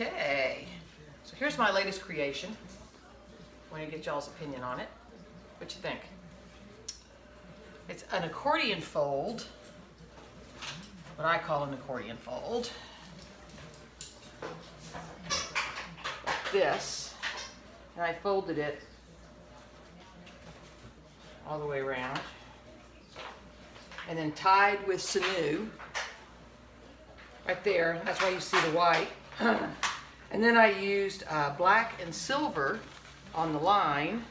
Okay, so here's my latest creation. I want to get y'all's opinion on it. What you think? It's an accordion fold, what I call an accordion fold. Like this, and I folded it all the way around, and then tied with Sinew right there. That's why you see the white. And then I used black and silver on the line,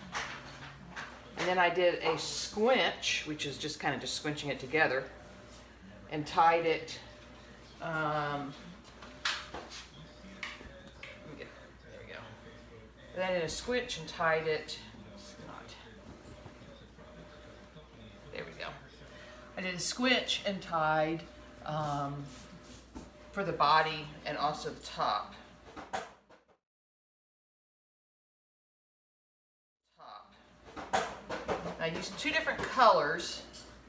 and then I did a squinch, which is just kind of just squinching it together, and tied it. There we go. And then I did a squinch and tied it. There we go. I did a squinch and tied for the body and also the top. I used two different colors,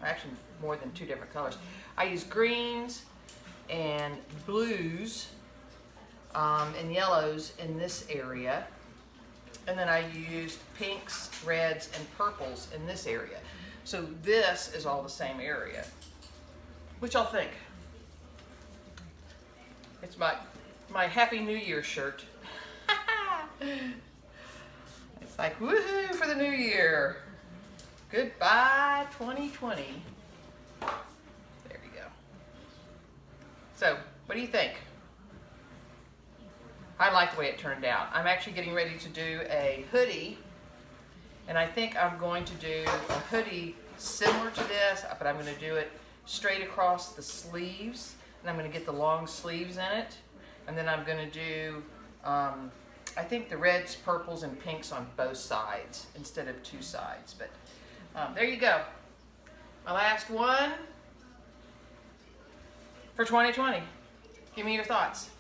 actually more than two different colors. I used greens and blues and yellows in this area. And then I used pinks, reds, and purples in this area. So this is all the same area. What y'all think? It's my Happy New Year shirt. It's like, woohoo for the new year. Goodbye 2020. There we go. So, what do you think? I like the way it turned out. I'm actually getting ready to do a hoodie, and I think I'm going to do a hoodie similar to this, but I'm going to do it straight across the sleeves, and I'm going to get the long sleeves in it, and then I'm going to do I think the reds, purples, and pinks on both sides instead of two sides. But there you go. My last one for 2020. Give me your thoughts.